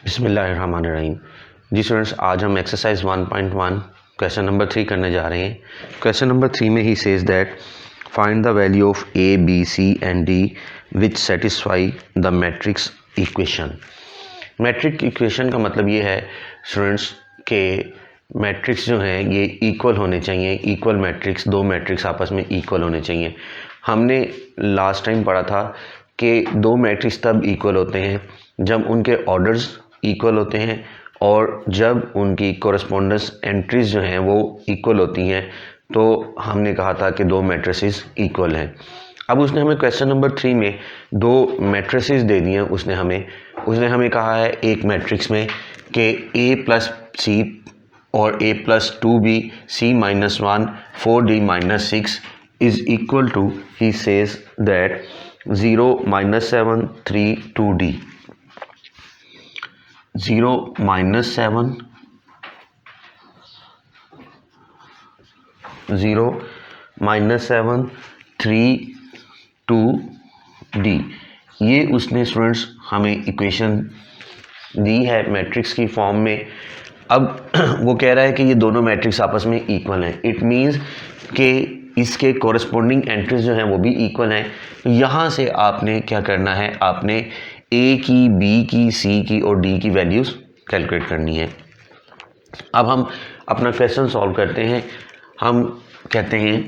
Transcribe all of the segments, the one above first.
बिस्मिल्लाहिर्रहमानिर्रहीम। जी स्टूडेंट्स, आज हम एक्सरसाइज 1.1 क्वेश्चन नंबर 3 करने जा रहे हैं। क्वेश्चन नंबर 3 में he says that find the value of A B C and D which satisfy the matrix equation. Matrix equation का मतलब ये है स्टूडेंट्स के मैट्रिक्स जो हैं ये इक्वल होने चाहिए। इक्वल मैट्रिक्स, दो मैट्रिक्स आपस में इक्वल होने चाहिए। हमने लास्ट टाइम पढ़ा था कि दो मैट्रिक्स तब इक्वल होते हैं जब उनके ऑर्डर्स इक्वल होते हैं और जब उनकी कोरस्पोंडेंस एंट्रीज जो हैं वो इक्वल होती हैं। तो हमने कहा था कि दो मैट्रिसेस इक्वल हैं। अब उसने हमें क्वेश्चन नंबर 3 में दो मैट्रिसेस दे दिए हैं। उसने हमें कहा है एक मैट्रिक्स में कि a प्लस सी और a plus 2b c-1 4d-6 is equal to, he says that 0-7 3 2d 0-7 3 2d ये उसने स्टूडेंट्स हमें इक्वेशन दी है मैट्रिक्स की फॉर्म में। अब वो कह रहा है कि ये दोनों मैट्रिक्स आपस में इक्वल हैं। इट मीन्स कि इसके कोरस्पोंडिंग एंट्रीज जो हैं वो भी इक्वल हैं। यहाँ से आपने क्या करना है, आपने ए की, बी की, सी की और डी की वैल्यूज़ कैलकुलेट करनी है। अब हम अपना क्वेश्चन सॉल्व करते हैं। हम कहते हैं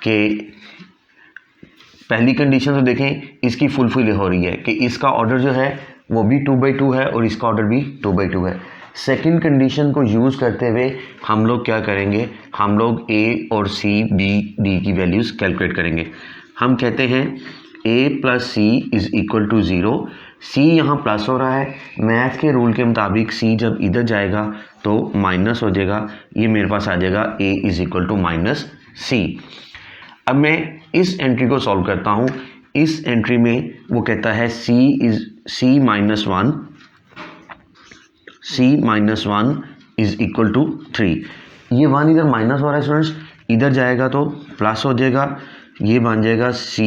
कि पहली कंडीशन तो देखें, इसकी फुलफिल हो रही है कि इसका ऑर्डर जो है वो भी 2/2 है और इसका ऑर्डर भी 2/2 है। सेकंड कंडीशन को यूज़ करते हुए हम लोग क्या करेंगे, हम लोग ए और सी, बी, डी की वैल्यूज़ कैलकुलेट करेंगे। हम कहते हैं a plus C is equal to 0। C यहाँ प्लस हो रहा है, मैथ के रूल के मुताबिक सी जब इधर जाएगा तो माइनस हो जाएगा। ये मेरे पास आ जाएगा a is equal to minus C. अब मैं इस एंट्री को सॉल्व करता हूँ। इस एंट्री में वो कहता है c-1 इज इक्वल टू 3। ये 1 इधर माइनस हो रहा है स्टूडेंट्स, इधर जाएगा तो प्लस हो जाएगा। ये बन जाएगा c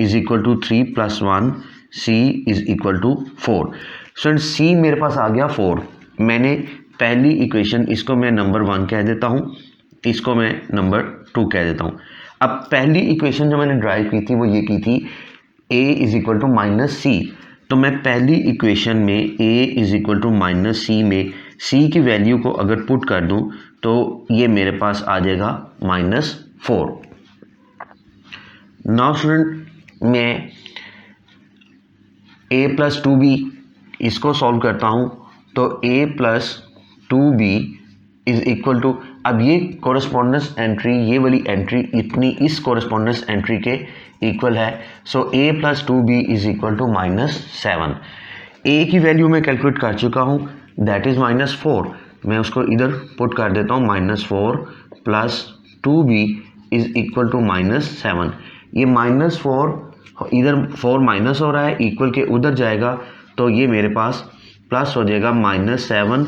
is equal to 3 + 1 c is equal to 4। Students c मेरे पास आ गया 4। मैंने पहली इक्वेशन, इसको मैं नंबर 1 कह देता हूँ, इसको मैं नंबर 2 कह देता हूँ। अब पहली इक्वेशन जो मैंने ड्राइव की थी वो ये की थी a is equal to minus C. तो मैं पहली इक्वेशन में a is equal to minus C में c की वैल्यू को अगर पुट कर दूं तो ये मेरे पास आ जाएगा -4। नाउ स्टूडेंट, मैं a प्लस 2b इसको सॉल्व करता हूँ तो a plus 2b is equal to, अब ये कोरस्पोंडेंस एंट्री, ये वाली एंट्री इतनी इस कोरस्पोंडेंस एंट्री के इक्वल है। So a plus 2b is equal to -7। a की वैल्यू मैं कैलकुलेट कर चुका हूँ, दैट इज -4। मैं उसको इधर पुट कर देता हूँ, -4 plus 2b is equal to -7। ये -4 इधर 4 माइनस हो रहा है, इक्वल के उधर जाएगा तो ये मेरे पास प्लस हो जाएगा -7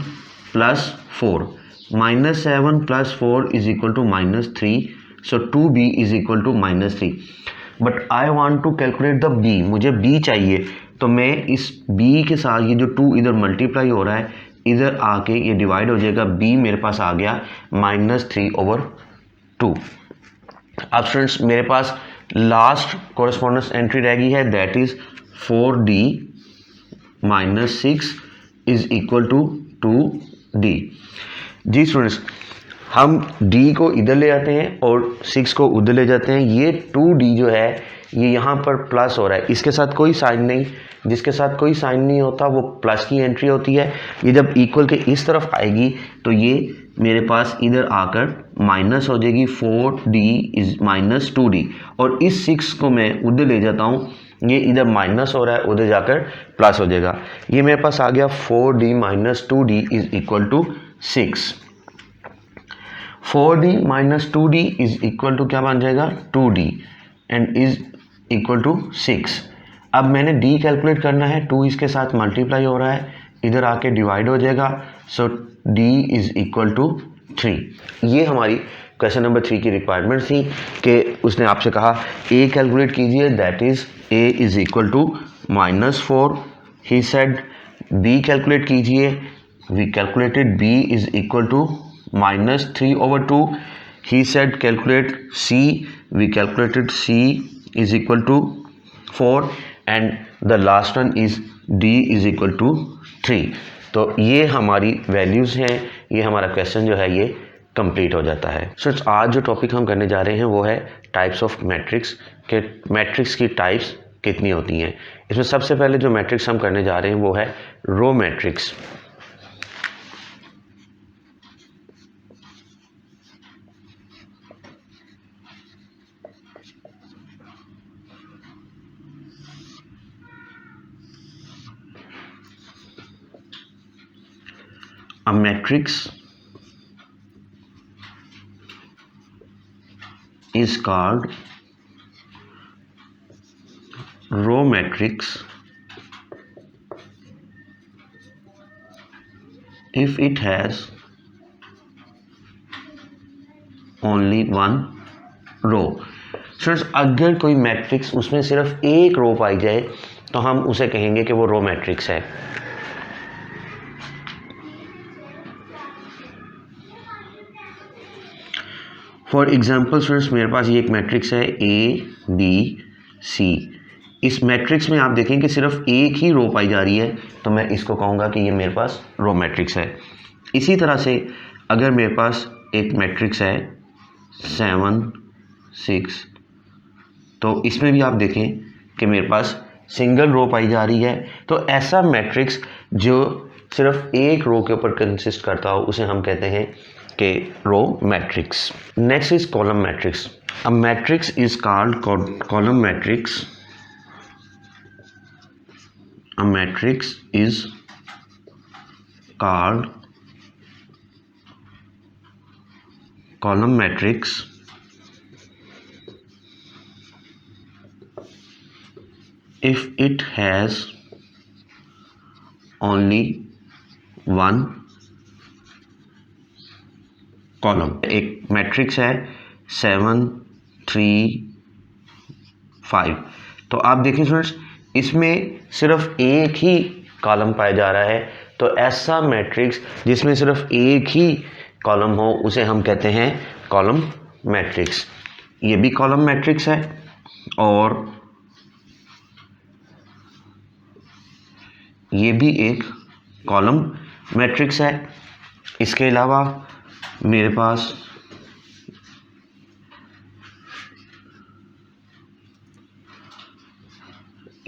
plus 4। -7 plus 4 is equal to -3। So 2b is equal to -3। But I want to calculate the b, मुझे b चाहिए। तो मैं इस b के साथ ये जो 2 इधर मल्टीप्लाई हो रहा है, इधर आके ये डिवाइड हो जाएगा। b मेरे पास आ गया -3/2। अब स्टूडेंट्स मेरे पास लास्ट कोरस्पोंडेंस एंट्री रह गई है, that is 4d-6 is equal to 2d। जी स्टूडेंट्स, हम d को इधर ले जाते हैं और 6 को उधर ले जाते हैं। ये 2d जो है ये यहाँ पर प्लस हो रहा है, इसके साथ कोई साइन नहीं। जिसके साथ कोई साइन नहीं होता वो प्लस की एंट्री होती है। ये जब इक्वल के इस तरफ आएगी तो ये मेरे पास इधर आकर माइनस हो जाएगी। 4d इज -2d और इस 6 को मैं उधर ले जाता हूँ, ये इधर माइनस हो रहा है, उधर जाकर प्लस हो जाएगा। ये मेरे पास आ गया 4d - 2d is equal to 6। 4d - 2d is equal to क्या बन जाएगा, 2d and is equal to 6। अब मैंने d कैलकुलेट करना है, 2 इसके साथ मल्टीप्लाई हो रहा है, इधर आके डिवाइड हो जाएगा। सो d इज इक्वल टू 3। ये हमारी क्वेश्चन नंबर 3 की रिक्वायरमेंट थी कि उसने आपसे कहा a कैलकुलेट कीजिए, that is a is equal to -4। He said B calculate कीजिए, we calculated B is equal to -3/2. He said calculate C, we calculated C is equal to 4 and the last one is D is equal to 3. तो ये हमारी values हैं, ये हमारा question जो है ये कंप्लीट हो जाता है. सो आज जो टॉपिक हम करने जा रहे हैं वो है टाइप्स ऑफ मैट्रिक्स, के मैट्रिक्स की टाइप्स कितनी होती हैं. इसमें सबसे पहले जो मैट्रिक्स हम करने जा रहे हैं वो है row matrix. A matrix is called row matrix if it has only one row. Students, अगर कोई मैट्रिक्स उसमें सिर्फ एक रो पाई जाए तो हम उसे कहेंगे कि वो रो मैट्रिक्स है. फॉर एग्जाम्पल स्टूडेंट्स, मेरे पास ये एक मैट्रिक्स है ए बी सी. इस मैट्रिक्स में आप देखें कि सिर्फ एक ही रो पाई जा रही है तो मैं इसको कहूँगा कि ये मेरे पास रो मैट्रिक्स है. इसी तरह से अगर मेरे पास एक मैट्रिक्स है 7 6, तो इसमें भी आप देखें कि मेरे पास सिंगल रो पाई जा रही है. तो ऐसा मैट्रिक्स जो सिर्फ एक रो के ऊपर कंसिस्ट करता हो उसे हम कहते हैं के row matrix. Next is column matrix. A matrix is called column matrix. A matrix is called column matrix if it has only one column. एक मैट्रिक्स है 7 3 5. तो आप देखें स्टूडेंट्स, इसमें सिर्फ एक ही कॉलम पाया जा रहा है. तो ऐसा मैट्रिक्स जिसमें सिर्फ एक ही कॉलम हो उसे हम कहते हैं कॉलम मैट्रिक्स. ये भी कॉलम मैट्रिक्स है और ये भी एक कॉलम मैट्रिक्स है. इसके अलावा मेरे पास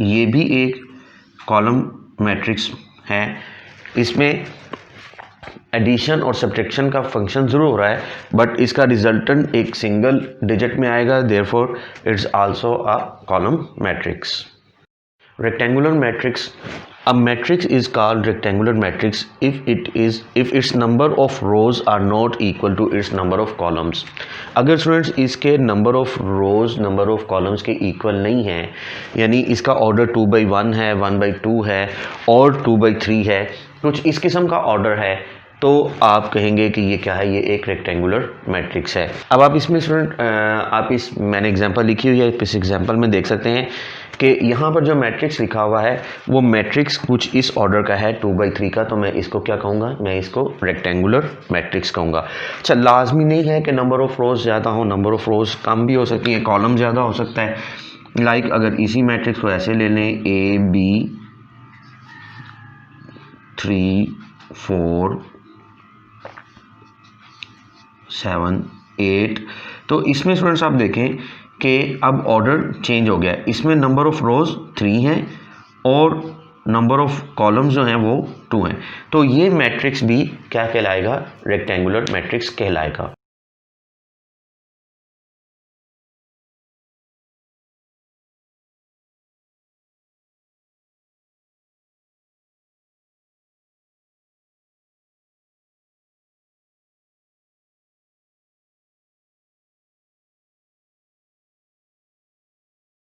ये भी एक कॉलम मैट्रिक्स है. इसमें एडिशन और सब्ट्रैक्शन का फंक्शन ज़रूर हो रहा है बट इसका रिजल्टेंट एक सिंगल डिजिट में आएगा. Therefore it's also a column matrix. Rectangular matrix. A matrix is called rectangular matrix if its number of rows are not equal to its number of columns. अगर students इसके number of rose number of columns के equal नहीं है, यानी इसका order 2/1 है, 1/2 है और 2/3 है, कुछ इस किस्म का ऑर्डर है, तो आप कहेंगे कि ये क्या है, ये एक रेक्टेंगुलर मैट्रिक्स है. अब आप इसमें स्टूडेंट मैंने एग्जांपल लिखी हुई है, इस एग्जांपल में देख सकते हैं कि यहाँ पर जो मैट्रिक्स लिखा हुआ है वो मैट्रिक्स कुछ इस ऑर्डर का है 2/3 का. तो मैं इसको क्या कहूँगा, मैं इसको रेक्टेंगुलर मैट्रिक्स कहूँगा. अच्छा, लाजमी नहीं है कि नंबर ऑफ रोज ज़्यादा हो, नंबर ऑफ रोज कम भी हो सकती है, कॉलम ज़्यादा हो सकता है. लाइक अगर इसी मैट्रिक्स को ऐसे ले लें ए बी 3 4 7 8, तो इसमें स्टूडेंट्स आप देखें कि अब ऑर्डर चेंज हो गया. इसमें नंबर ऑफ रोज 3 हैं और नंबर ऑफ कॉलम्स जो हैं वो 2 हैं. तो ये मैट्रिक्स भी क्या कहलाएगा, रेक्टेंगुलर मैट्रिक्स कहलाएगा.